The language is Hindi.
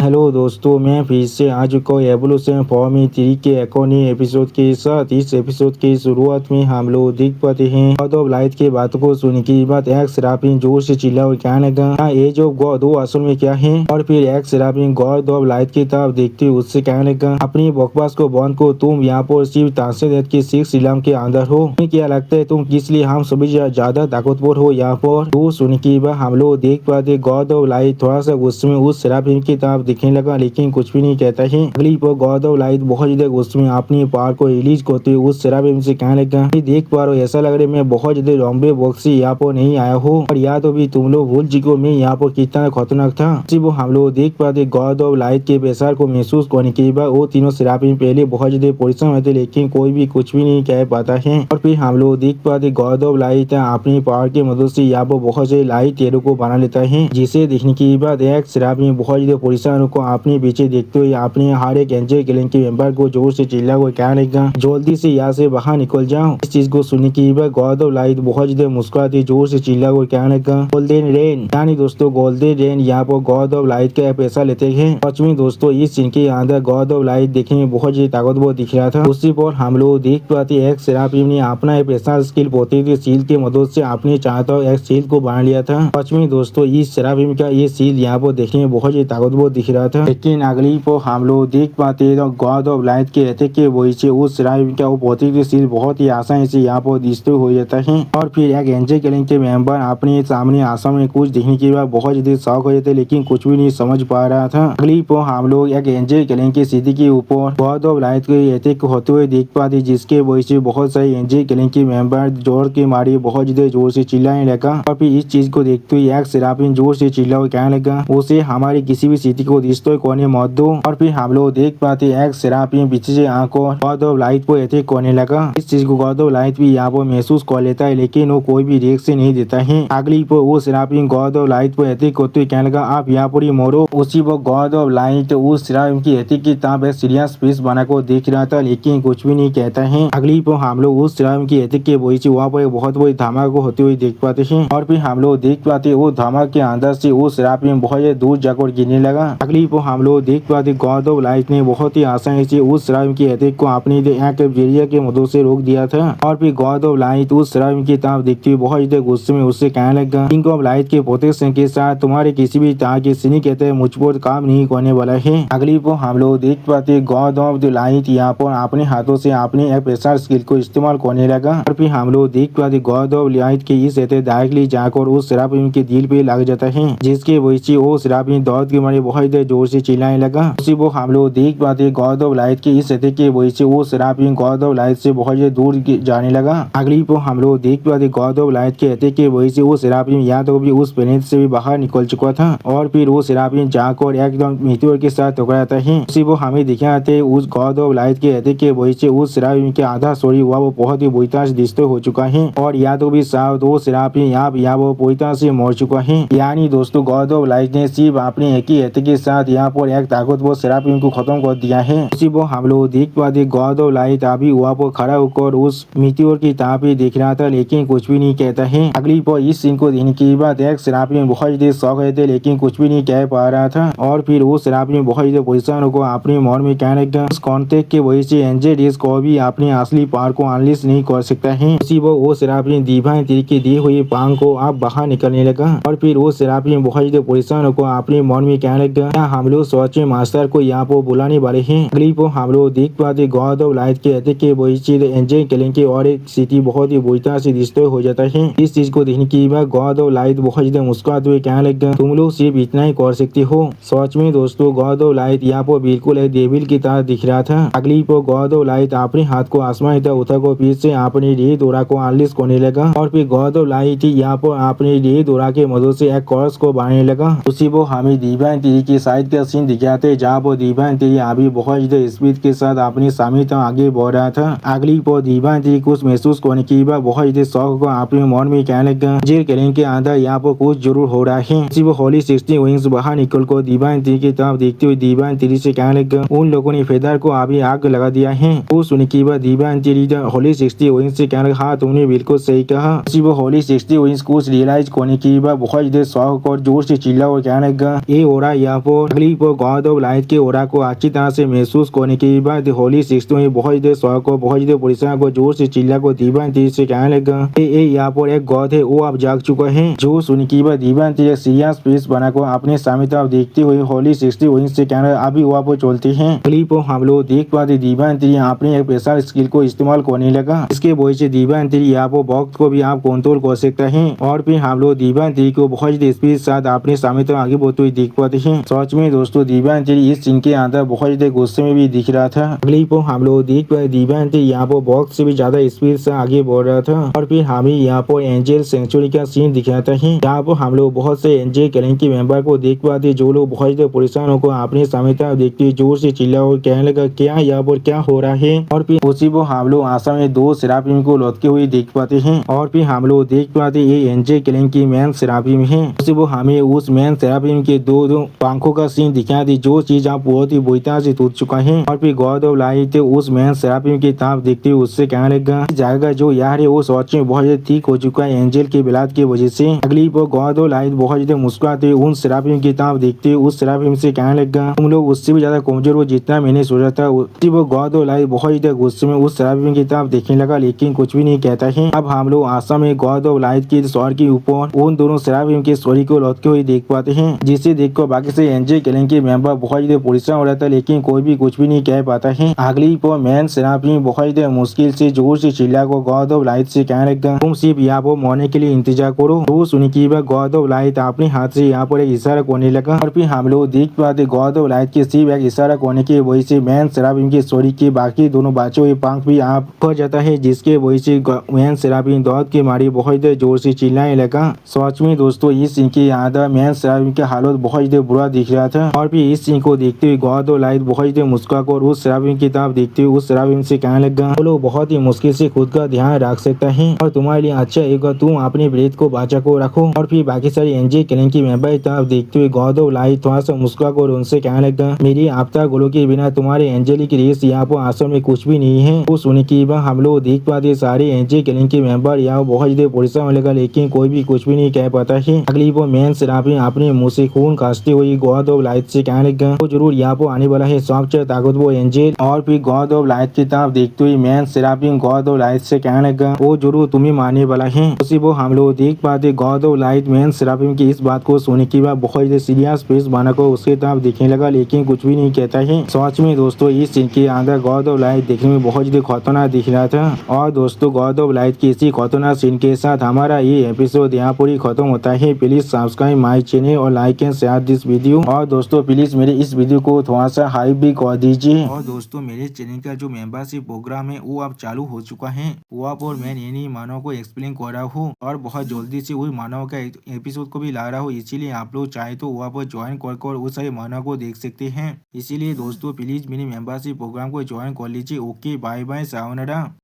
हेलो दोस्तों, मैं फिर से आ चुका हूँ एवोल्यूशन फॉर्म 3 के एक और नए एपिसोड के साथ। इस एपिसोड की शुरुआत में हम लोग देख पाते हैं गॉड ऑफ लाइट के बातों को सुनने के बाद एक सेराफिन जोर से चिल्ला और कहने लगा, एज ऑफ गॉड वो असल में क्या है। और फिर एक सेराफिन गॉड ऑफ लाइट की तरफ देखते हुए उससे कहने लगा, अपनी बकवास को बंद को, तुम यहाँ पर सिर्फ ताशेद के सिख इलाम के अंदर हो। तुम्हें क्या लगता है तुम किस लिए हम सभी ज्यादा ताकतवर हो यहाँ पर। तो सुनने के बाद हम लोग देख पाते गॉड ऑफ लाइट थोड़ा सा गुस्से में उस सेराफिन की तरफ दिखने लगा, लेकिन कुछ भी नहीं कहता है। अगली पर गॉड ऑफ लाइट बहुत ज्यादा गुस्से में अपनी पावर को रिलीज करते हुए उस सेराफिन से कहने लगा, देख पा रहे हो ऐसा लग रहा है मैं बहुत ज्यादा लंबे वक्त से यहाँ पर नहीं आया हूँ, और या तो भी तुम लोग भूल चुके हो मैं यहाँ पर कितना खतरनाक था। वो हम लोग देख पाते गॉड ऑफ लाइट के प्रेशर को महसूस करने के बाद वो तीनों सेराफिन पहले बहुत ज्यादा परेशान होते, लेकिन कोई भी कुछ भी नहीं कह पाता है। और फिर हम लोग देख पाते गॉड ऑफ लाइट अपनी पावर की मदद से यहाँ पर बहुत से लाइट टेरो को बना लेता है, जिसे देखने के बाद एक सेराफिन बहुत ज्यादा परेशान को अपने पीछे देखते हुए अपने हर एक एंजल गैंग के मेंबर को जोर से चिल्ला कर कहने लगा, जल्दी से यहाँ से बाहर निकल जाओ। इस चीज को सुनने के बाद गॉड ऑफ लाइट बहुत ज्यादा मुस्कुराते जोर से चिल्ला कर कहने लगा, गोल्डन रेन। यानी दोस्तों गोल्डन रेन यहाँ पर गॉड ऑफ लाइट का पैसा लेते हैं। सच में दोस्तों इस सीन के अंदर गॉड ऑफ लाइट देखने में बहुत ज्यादा ताकतवर दिख रहा था। उसी पर हम लोग देख पाते एक सेराफिन ने अपना पैसा स्किल पोते थे सील की मदद से अपने चाहता एक सील को बना लिया था। सच में दोस्तों इस सेराफिन का ये सील यहाँ पर देखने में बहुत ज्यादा ताकतवर दिख रहा था। लेकिन अगली पर हम लोग देख पाते तो गॉड ऑफ लाइट के रहते के वही से उस सेराफिन का वो भौतिक सील बहुत ही आसानी से यहाँ पर दिखते हो जाता है। और फिर एक एंजल गैंग के मेंबर अपने सामने आसाम में कुछ देखने के बाद बहुत ज्यादा शौक हो जाते, लेकिन कुछ भी नहीं समझ पा रहा था। अगली पर हम लोग एक एंजल गैंग की सीधी के ऊपर गॉड ऑफ लाइट के रहते होते हुए देख पाते, जिसके वजह से बहुत सारे एंजल गैंग के मेंबर जोर के मारे बहुत ज्यादा जोर से चिल्लाने लगा। और फिर इस चीज को देखते हुए एक सेराफिन जोर से चिल्ला और कहने लगा, उसे हमारी किसी भी स्थिति को डिस्ट्रॉय करने मत दो। और फिर हम लोग देख पाते एक सेराफिन पीछे से आंखों गॉड ऑफ लाइट को अटैक करने लगा। इस चीज को गॉड ऑफ लाइट भी यहाँ पर महसूस कर लेता है, लेकिन वो कोई भी रिएक्शन नहीं देता है। अगली पर वो सेराफिन गॉड ऑफ लाइट पर अटैक करते हुए कहने लगा, आप यहाँ पर ही मरो। उसी पर गॉड ऑफ लाइट उस सेराफिन की अटैक की तरफ सीरियस फेस बनाकर देख रहा था, लेकिन कुछ भी नहीं कहता है। अगली पर हम लोग उस सेराफिन की अटैक के वजह से वहाँ पर बहुत बड़ी धमाका होते हुए देख पाते हैं। और फिर हम लोग देख पाते वो धमाके के अंदर से वो सेराफिन बहुत दूर जाकर गिरने लगा। अगली पर हम लोग देख पाते गॉड ऑफ लाइट ने बहुत ही आसानी से उस सेराफिन की अटैक को अपनी बैरियर के मदद से रोक दिया था। और फिर गॉड ऑफ लाइट उस सेराफिन की तरफ देखते हुए बहुत ज्यादा गुस्से में उससे कहने लगा, किंग ऑफ लाइट के प्रोटेक्शन के साथ तुम्हारे किसी भी तरह के सीनी कहते हैं मुझ पर काम नहीं करने वाला है। अगली पर हम लोग देख पाते गॉड ऑफ द लाइट यहाँ पर अपने हाथों से अपने एक प्रेशर स्किल को इस्तेमाल करने लगा। और फिर हम लोग देख पाते गॉड ऑफ लाइट के इस डायरेक्टली जाकर उस सेराफिन के दिल पे लग जाता है, जिसके वजह से वो सेराफिन दर्द के मारे बहुत जोर से चिल्लाने लगा। उसी वो हम लोग देख पाते गॉड ऑफ लाइट के इस अटैक के वजह से वो सेराफिन गॉड ऑफ लाइट से बहुत दूर जाने लगा। अगली पर हम लोग देख पाते गॉड ऑफ लाइट के अटैक के वजह से वो सेराफिन या तो भी उस प्लेनेट से भी बाहर निकल चुका था। और फिर वो सेराफिन जाकर एकदम मीटियोर के साथ टकराता है। उसी वो हमें दिखाते उस गॉड ऑफ लाइट के अटैक के वजह से उस सेराफिन के आधा शरीर हुआ वो बहुत ही बुरी तरह से डिस्ट्रॉय हो चुका है। और या तो भी साफ वो सेराफिन यहाँ वो पूरी तरह से मर चुका है। यानी दोस्तों गॉड ऑफ लाइट ने सिर्फ अपने एक ही अटैक के साथ यहाँ पर एक ताकतवर सेराफिन को खत्म कर दिया है। उसी वो हम लोग देख पाते गॉड ऑफ लाइट अभी वहाँ पर खड़ा होकर उस मीटियोर की तरफ ही देख रहा था, लेकिन कुछ भी नहीं कहता है। अगली पर इस सीन को देखने के बाद एक सेराफिन बहुत ज्यादा शौक रहते, लेकिन कुछ भी नहीं कह पा रहा था। और फिर वो सेराफिन बहुत ज्यादा परेशान होकर अपने मन में कहने लगा, उस कॉन्टेक्ट के वजह से एंजल डेज को भी अपनी असली पावर को अनलिश नहीं कर सकता है। उसी वो सेराफिन डिवाइन तरीके दिए हुए पांग को आप बाहर निकलने लगा। और फिर वो सेराफिन बहुत ज्यादा परेशान होकर अपने मन में कहने लगा, क्या हम लोग सच में मास्टर को यहाँ पर बुलाने वाले हैं। अगली पर हम लोग देख पाते गॉड ऑफ लाइट के अटैक के वजह से एंजल गैंग की और एक स्थिति बहुत ही बुरी तरह से डिस्ट्रॉय हो जाता है। इस चीज को देखने के बाद गॉड ऑफ लाइट बहुत ज्यादा मुस्कुराते हुए कहने लगा, तुम लोग सिर्फ इतना ही कर सकते हो। सच में दोस्तों गॉड ऑफ लाइट यहाँ पर बिल्कुल एक डेविल की तरह दिख रहा था। अगली पर गॉड ऑफ लाइट अपने हाथ को आसमान तक उठा को फिर से अपने रे दौरा को अनलिश करने लगा। और फिर गॉड ऑफ लाइट यहाँ पर अपने रे दौरा के मदद से एक कॉर्स को बनाने लगा। उसी वो हमें डिवाइन थ्री की साइड का सीन दिखाते, जहाँ पर डिवाइन थ्री अभी बहुत ज्यादा स्पीड के साथ अपनी सामने तक आगे बढ़ रहा था। अगली पर डिवाइन थ्री कुछ महसूस करने के बाद बहुत ज्यादा शौक को अपने मन में कहने लगा, जेल गैंग के अंदर यहाँ पर कुछ जरूर हो रहा है। इसी वो होली 16 विंग्स बाहर निकल कर डिवाइन थ्री की तरफ देखते हुए डिवाइन थ्री से कहने लगा, उन लोगों ने फेदर को अभी आग लगा दिया है। वो सुनने के बाद डिवाइन थ्री होली 60 विंग्स से कहने लगा, हाँ तुमने बिल्कुल सही कहा। इसी वो होली 60 विंग्स कुछ रियलाइज करने के बाद बहुत ज्यादा शौक और जोर से चिल्ला और कहने लगा, ये हो रहा यहाँ पर और अगली पर गॉड ऑफ लाइट के ओरा को अच्छी तरह से महसूस करने के बाद होली 16 में बहुत ही शौक को बहुत ही परेशान को जोर से चिल्ला को दीवान से कहने लगा यहाँ पर एक गॉड है वो अब जाग चुका है। जो सुन की बात दीवान एक सीरियस फेस बनाकर अपने सामने तरफ देखते हुए होली 60 वहीं से कहना अभी वहाँ पर चलते हैं। क्लिप हम लोग देख पाते दीवान अपने एक स्पेशल स्किल को इस्तेमाल करने लगा। इसके वजह से दीवान यहाँ पर वक्त को भी आप कंट्रोल कर सकते हैं और फिर हम लोग दीवान को बहुत स्पीड साथ अपने सामने तरफ आगे बढ़ते हुए देख पाते हैं। सच में दोस्तों दीवान इस सीन के अंदर बहुत गुस्से में भी दिख रहा था। अगली पर हम लोग देख पाए दीवान यहाँ पर वक्त से भी ज्यादा स्पीड से आगे बढ़ रहा था और फिर हमें यहाँ पर एंजल सेंचुरी का सीन दिखाता है। यहाँ पर हम लोग बहुत से एंजल गैंग के मेंबर को देख पाते जो लोग बहुत परेशान होकर अपने सामने तरफ देखते जोर से चिल्ला और कहने लगा क्या यहाँ पर क्या हो रहा है। और फिर उसी को हम लोग आशा में दो सेराफिम को लौटते हुए देख पाते हैं और फिर हम लोग देख पाते ये एंजल गैंग की मैन सेराफिम है। उसी वो हमें उस मैन सेराफिम के दो पंखों का सीन दिखा दी जो चीज आप बहुत ही बुरी तरह से टूट चुका है। और फिर गॉड ऑफ लाइट उस मैन सेराफिम की तरफ देखते हुए उससे कहने लगा जाएगा जो यार है वो सच में बहुत ठीक हो चुका है एंजल के बिलाद की वजह से। अगली पर गॉड ऑफ लाइट बहुत मुस्कुराते उन सेराफिम की तरफ देखते उस सेराफिम से कहने लगा तुम लोग उससे भी ज्यादा कमजोर हो जितना मैंने सोचा था। उसी वो गॉड ऑफ लाइट बहुत गुस्से में उस सेराफिम की तरफ देखने लगा लेकिन कुछ भी नहीं कहता है। अब हम लोग आशा में गॉड ऑफ लाइट के सौर के ऊपर उन दोनों सेराफिम के स्टोरी को लौटते हुए देख पाते हैं जिसे देखकर बाकी से एंजल गैंग के मेंबर बहुत परेशान हो रहा था लेकिन कोई भी कुछ भी नहीं कह पाता है। अगली पर मैन सेराफिम बहुत मुश्किल से जोर से चिल्ला को गॉड ऑफ लाइट से कहने लगा तुम सिर्फ यहाँ पर मरने के लिए इंतजार करो। तो सुनी की गॉड ऑफ लाइट अपने हाथ से यहाँ पर एक इशारा करने लगा और फिर हम लोग देख पाते गॉड ऑफ लाइट के सिर्फ एक इशारा करने की वजह से मैन सेराफिम के स्टोरी के बाकी दोनों बच्चों के पंख भी आप हो जाता है जिसके वजह से मैन सेराफिम दौड़ के मारी बहुत जोर से चिल्लाने लगा। सच में दोस्तों इस सीन के अंदर मैन सेराफिम की हालत बहुत बुरा दिख रहा था और फिर इस सीन को देखते हुए गॉड ऑफ लाइट बहुत मुस्कुराकर उस सेराफिम की तरफ देखते हुए उस सेराफिम से कहने लगा वो लोग बहुत ही मुश्किल से खुद का ध्यान रख सकता है और तुम्हारे लिए अच्छा होगा तुम अपने ब्रेथ को बचा को रखो। और फिर बाकी सारी एंजल गैंग की मेंबर तरफ देखते हुए गॉड ऑफ लाइट थोड़ा सा मुस्कुराकर उनसे कहने लगा मेरी आपदा गोलों के बिना तुम्हारे एंजल की रेस यहाँ पर असल में कुछ भी नहीं है। वो सुनने की बात हम लोग देख पाते सारे एंजल गैंग के मेंबर यहाँ बहुत परेशान होने लगा लेकिन कोई भी कुछ भी नहीं कह पाता है। अगली वो मैन सेराफिम अपने मुंह से खून खांसते हुए गॉड ऑफ लाइट से कहने लगा वो जरूर यहाँ पर आने वाला है सबसे ताकतवर एंजल। और फिर गॉड ऑफ लाइट की तरफ देखते हुए man seraphim God of light से कहने लगा वो जरूर तुम्हें मारने वाला है। उसी वो हम लोग देख पाते God of light man seraphim की इस बात को सुनने के बाद बहुत सीरियस फेस बनाकर उसके तरफ देखने लगा लेकिन कुछ भी नहीं कहता है। सच में दोस्तों इस सीन के अंदर गॉड ऑफ लाइट देखने में बहुत खतरनाक दिख रहा था। और दोस्तों गॉड ऑफ लाइट की इसी खतरनाक सीन के साथ हमारा ये एपिसोड यहाँ पर ही खत्म होता है। प्लीज सब्सक्राइब माई चैनल और like and share this video. और दोस्तों प्लीज मेरे इस वीडियो को थोड़ा सा हाइप भी कर दीजिए। और दोस्तों मेरे चैनल का जो मेंबरशिप प्रोग्राम है वो अब चालू हो चुका है। वहाँ पर मैं नई मानव को एक्सप्लेन कर रहा हूँ और बहुत जल्दी से वही मानव का एपिसोड को भी ला रहा हूँ। इसीलिए आप लोग चाहे तो वहाँ पर ज्वाइन कर उस सारे मानव को देख सकते हैं। इसीलिए दोस्तों प्लीज मेरे मेंबरशिप प्रोग्राम को ज्वाइन कर लीजिए। Okay bye bye sayonara.